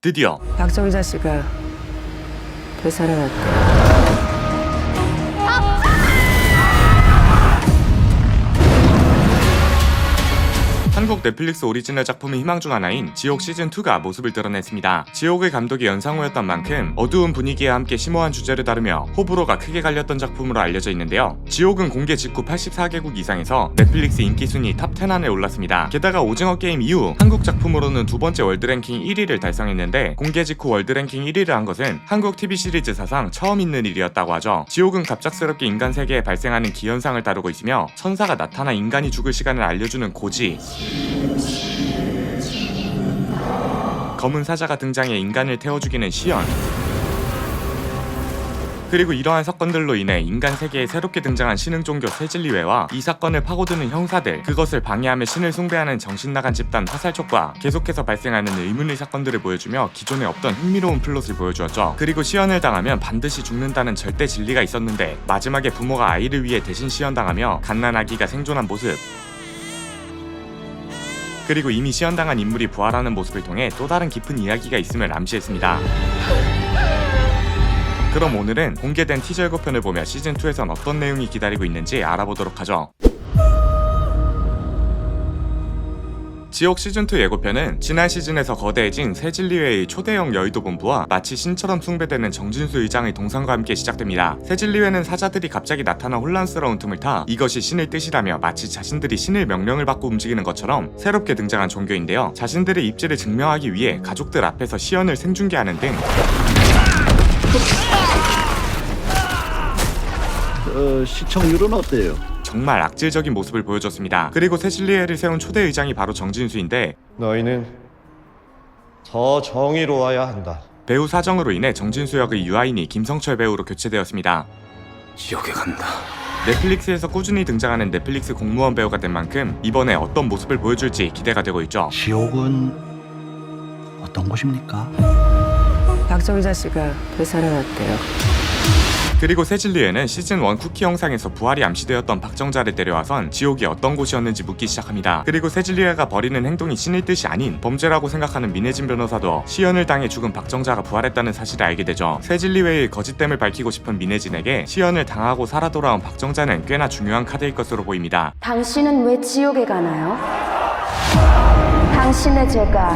드디어 박정자 씨가 되살아났대. 한국 넷플릭스 오리지널 작품의 희망 중 하나인 지옥 시즌2가 모습을 드러냈습니다. 지옥의 감독이 연상호였던 만큼 어두운 분위기와 함께 심오한 주제를 다루며 호불호가 크게 갈렸던 작품으로 알려져 있는데요. 지옥은 공개 직후 84개국 이상에서 넷플릭스 인기 순위 탑10 안에 올랐습니다. 게다가 오징어 게임 이후 한국 작품으로는 두 번째 월드 랭킹 1위를 달성했는데 공개 직후 월드 랭킹 1위를 한 것은 한국 TV 시리즈 사상 처음 있는 일이었다고 하죠. 지옥은 갑작스럽게 인간 세계에 발생하는 기현상을 다루고 있으며 천사가 나타나 인간이 죽을 시간을 알려주는 고지, 검은 사자가 등장해 인간을 태워 죽이는 시연, 그리고 이러한 사건들로 인해 인간 세계에 새롭게 등장한 신흥 종교 세진리회와 이 사건을 파고드는 형사들, 그것을 방해하며 신을 숭배하는 정신나간 집단 화살촉과 계속해서 발생하는 의문의 사건들을 보여주며 기존에 없던 흥미로운 플롯을 보여주었죠. 그리고 시연을 당하면 반드시 죽는다는 절대 진리가 있었는데 마지막에 부모가 아이를 위해 대신 시연당하며 갓난아기가 생존한 모습, 그리고 이미 시연당한 인물이 부활하는 모습을 통해 또 다른 깊은 이야기가 있음을 암시했습니다. 그럼 오늘은 공개된 티저 예고편을 보며 시즌2에선 어떤 내용이 기다리고 있는지 알아보도록 하죠. 지옥 시즌2 예고편은 지난 시즌에서 거대해진 새진리회의 초대형 여의도 본부와 마치 신처럼 숭배되는 정진수 의장의 동상과 함께 시작됩니다. 새진리회는 사자들이 갑자기 나타나 혼란스러운 틈을 타 이것이 신의 뜻이라며 마치 자신들이 신의 명령을 받고 움직이는 것처럼 새롭게 등장한 종교인데요. 자신들의 입지를 증명하기 위해 가족들 앞에서 시연을 생중계하는 등 시청률은 어때요? 정말 악질적인 모습을 보여줬습니다. 그리고 새진리회를 세운 초대 의장이 바로 정진수인데 너희는 더 정의로워야 한다. 배우 사정으로 인해 정진수 역의 유아인이 김성철 배우로 교체되었습니다. 지옥에 간다. 넷플릭스에서 꾸준히 등장하는 넷플릭스 공무원 배우가 된 만큼 이번에 어떤 모습을 보여줄지 기대가 되고 있죠. 지옥은 어떤 곳입니까? 박정자 씨가 되살아났대요. 그리고 새진리회는 시즌1 쿠키 영상에서 부활이 암시되었던 박정자를 데려와선 지옥이 어떤 곳이었는지 묻기 시작합니다. 그리고 새진리회가 벌이는 행동이 신의 뜻이 아닌 범죄라고 생각하는 민혜진 변호사도 시연을 당해 죽은 박정자가 부활했다는 사실을 알게 되죠. 새진리회의 거짓됨을 밝히고 싶은 민혜진에게 시연을 당하고 살아 돌아온 박정자는 꽤나 중요한 카드일 것으로 보입니다. 당신은 왜 지옥에 가나요? 당신의 죄가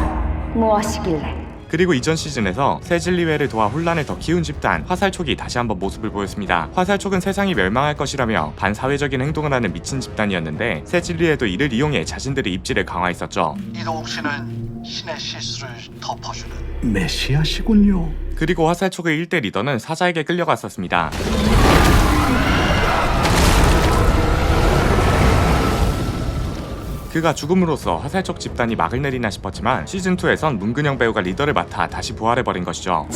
무엇이길래? 그리고 이전 시즌에서 새진리회를 도와 혼란을 더 키운 집단 화살촉이 다시 한번 모습을 보였습니다. 화살촉은 세상이 멸망할 것이라며 반사회적인 행동을 하는 미친 집단이었는데 새진리회도 이를 이용해 자신들의 입지를 강화했었죠. 이동욱 씨는 신의 실수를 덮어주는 메시아시군요. 그리고 화살촉의 1대 리더는 사자에게 끌려갔었습니다. 그가 죽음으로써 화살촉 집단이 막을 내리나 싶었지만 시즌2에선 문근영 배우가 리더를 맡아 다시 부활해버린 것이죠.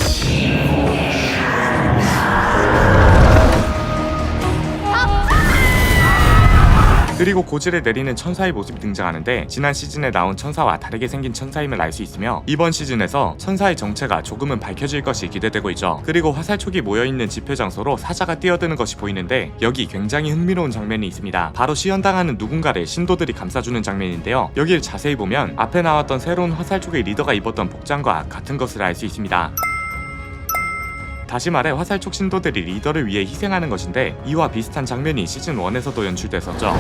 그리고 고지를 내리는 천사의 모습이 등장하는데 지난 시즌에 나온 천사와 다르게 생긴 천사임을 알 수 있으며 이번 시즌에서 천사의 정체가 조금은 밝혀질 것이 기대되고 있죠. 그리고 화살촉이 모여있는 집회 장소로 사자가 뛰어드는 것이 보이는데 여기 굉장히 흥미로운 장면이 있습니다. 바로 시연당하는 누군가를 신도들이 감싸주는 장면인데요. 여길 자세히 보면 앞에 나왔던 새로운 화살촉의 리더가 입었던 복장과 같은 것을 알 수 있습니다. 다시 말해 화살촉 신도들이 리더를 위해 희생하는 것인데 이와 비슷한 장면이 시즌1에서도 연출됐었죠.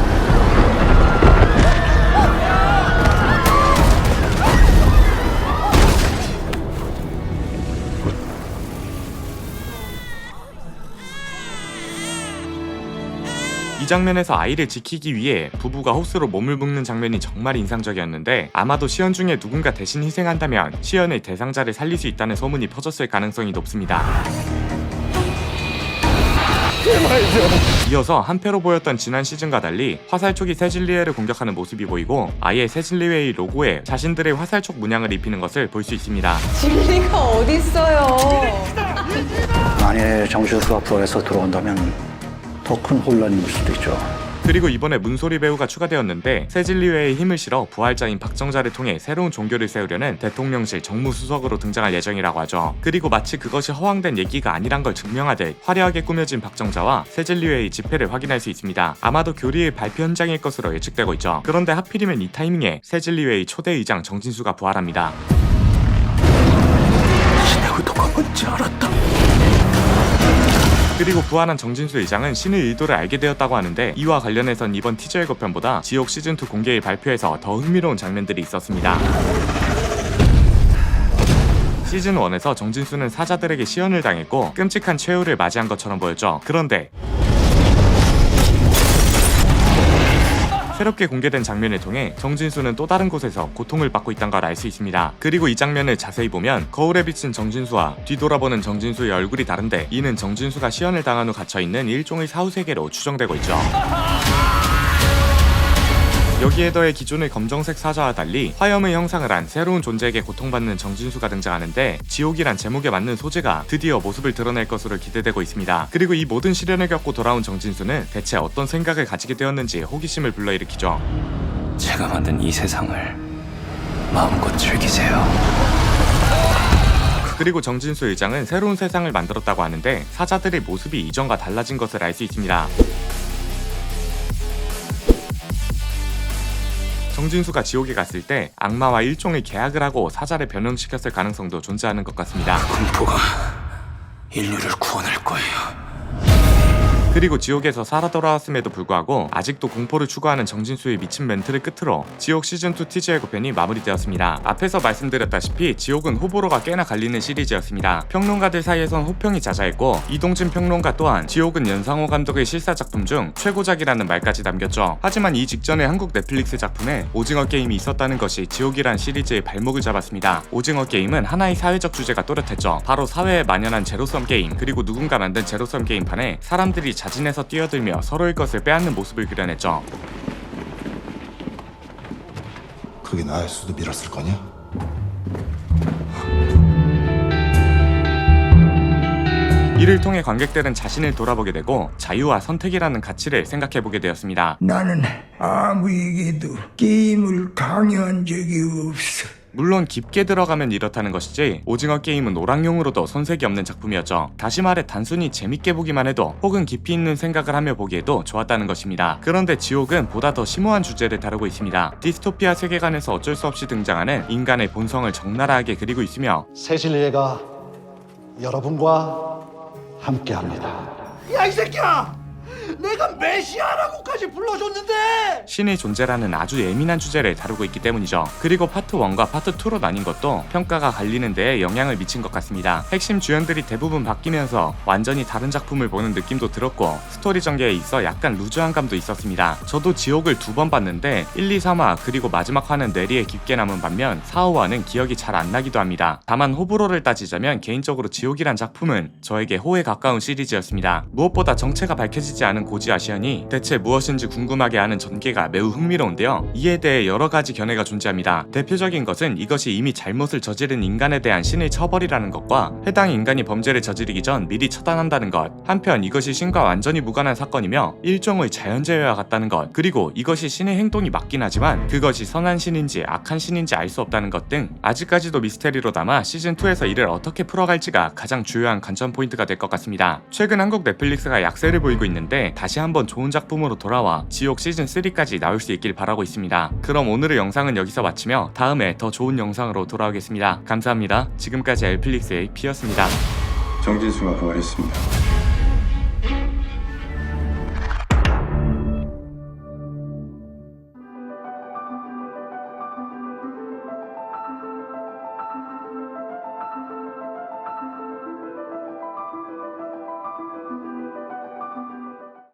이 장면에서 아이를 지키기 위해 부부가 호스로 몸을 묶는 장면이 정말 인상적이었는데 아마도 시연 중에 누군가 대신 희생한다면 시연의 대상자를 살릴 수 있다는 소문이 퍼졌을 가능성이 높습니다. 이어서 한패로 보였던 지난 시즌과 달리 화살촉이 새진리회를 공격하는 모습이 보이고 아예 새진리회의 로고에 자신들의 화살촉 문양을 입히는 것을 볼 수 있습니다. 진리가 어딨어요. 만약에 정신수가 부활해서 들어온다면 더 큰 혼란이 올 수도 있죠. 그리고 이번에 문소리 배우가 추가되었는데 새진리회에 힘을 실어 부활자인 박정자를 통해 새로운 종교를 세우려는 대통령실 정무수석으로 등장할 예정이라고 하죠. 그리고 마치 그것이 허황된 얘기가 아니란 걸 증명하듯 화려하게 꾸며진 박정자와 새진리회의 집회를 확인할 수 있습니다. 아마도 교리의 발표 현장일 것으로 예측되고 있죠. 그런데 하필이면 이 타이밍에 새진리회의 초대 의장 정진수가 부활합니다. 그리고 부활한 정진수 의장은 신의 의도를 알게 되었다고 하는데 이와 관련해선 이번 티저 예고편보다 지옥 시즌2 공개일 발표에서 더 흥미로운 장면들이 있었습니다. 시즌1에서 정진수는 사자들에게 시연을 당했고 끔찍한 최후를 맞이한 것처럼 보였죠. 그런데 새롭게 공개된 장면을 통해 정진수는 또 다른 곳에서 고통을 받고 있다는 걸 알 수 있습니다. 그리고 이 장면을 자세히 보면 거울에 비친 정진수와 뒤돌아보는 정진수의 얼굴이 다른데 이는 정진수가 시연을 당한 후 갇혀있는 일종의 사후세계로 추정되고 있죠. 여기에 더해 기존의 검정색 사자와 달리 화염의 형상을 한 새로운 존재에게 고통받는 정진수가 등장하는데 지옥이란 제목에 맞는 소재가 드디어 모습을 드러낼 것으로 기대되고 있습니다. 그리고 이 모든 시련을 겪고 돌아온 정진수는 대체 어떤 생각을 가지게 되었는지 호기심을 불러일으키죠. 제가 만든 이 세상을 마음껏 즐기세요. 그리고 정진수 의장은 새로운 세상을 만들었다고 하는데 사자들의 모습이 이전과 달라진 것을 알 수 있습니다. 정진수가 지옥에 갔을 때 악마와 일종의 계약을 하고 사자를 변형시켰을 가능성도 존재하는 것 같습니다. 공포가 인류를 구원할 거예요. 그리고 지옥에서 살아 돌아왔음에도 불구하고 아직도 공포를 추구하는 정진수의 미친 멘트를 끝으로 지옥 시즌2 티저 예고편이 마무리되었습니다. 앞에서 말씀드렸다시피 지옥은 호불호가 꽤나 갈리는 시리즈였습니다. 평론가들 사이에선 호평이 자자했고 이동진 평론가 또한 지옥은 연상호 감독의 실사작품 중 최고작이라는 말까지 남겼죠. 하지만 이 직전에 한국 넷플릭스 작품에 오징어 게임이 있었다는 것이 지옥이란 시리즈의 발목을 잡았습니다. 오징어 게임은 하나의 사회적 주제가 또렷했죠. 바로 사회에 만연한 제로섬 게임, 그리고 누군가 만든 제로섬 게임판에 사람들이 자진해서 뛰어들며 서로의 것을 빼앗는 모습을 그려냈죠. 그게 나의 수도 밀었을 거냐? 이를 통해 관객들은 자신을 돌아보게 되고 자유와 선택이라는 가치를 생각해보게 되었습니다. 나는 아무에게도 게임을 강요한 적이 없어. 물론 깊게 들어가면 이렇다는 것이지 오징어 게임은 오락용으로도 손색이 없는 작품이었죠. 다시 말해 단순히 재밌게 보기만 해도 혹은 깊이 있는 생각을 하며 보기에도 좋았다는 것입니다. 그런데 지옥은 보다 더 심오한 주제를 다루고 있습니다. 디스토피아 세계관에서 어쩔 수 없이 등장하는 인간의 본성을 적나라하게 그리고 있으며 새 진리가 여러분과 함께합니다. 야, 이 새끼야! 내가 메시아라고까지 불러줬는데! 신의 존재라는 아주 예민한 주제를 다루고 있기 때문이죠. 그리고 파트 1과 파트 2로 나뉜 것도 평가가 갈리는 데에 영향을 미친 것 같습니다. 핵심 주연들이 대부분 바뀌면서 완전히 다른 작품을 보는 느낌도 들었고 스토리 전개에 있어 약간 루즈한 감도 있었습니다. 저도 지옥을 2번 봤는데 1, 2, 3화 그리고 마지막 화는 뇌리에 깊게 남은 반면 4, 5화는 기억이 잘 안 나기도 합니다. 다만 호불호를 따지자면 개인적으로 지옥이란 작품은 저에게 호에 가까운 시리즈였습니다. 무엇보다 정체가 밝혀지지 않은 고지 아시안이 대체 무엇인지 궁금하게 하는 전개가 매우 흥미로운데요. 이에 대해 여러 가지 견해가 존재합니다. 대표적인 것은 이것이 이미 잘못을 저지른 인간에 대한 신의 처벌이라는 것과 해당 인간이 범죄를 저지르기 전 미리 처단한다는 것, 한편 이것이 신과 완전히 무관한 사건이며 일종의 자연재해와 같다는 것, 그리고 이것이 신의 행동이 맞긴 하지만 그것이 선한 신인지 악한 신인지 알 수 없다는 것 등 아직까지도 미스테리로 남아 시즌2에서 이를 어떻게 풀어갈지가 가장 주요한 관전 포인트가 될 것 같습니다. 최근 한국 넷플릭스가 약세를 보이고 있는데 다시 한번 좋은 작품으로 돌아와 지옥 시즌3까지 나올 수 있길 바라고 있습니다. 그럼 오늘의 영상은 여기서 마치며 다음에 더 좋은 영상으로 돌아오겠습니다. 감사합니다. 지금까지 엘플릭스의 피였습니다. 정진수가 부활했습니다.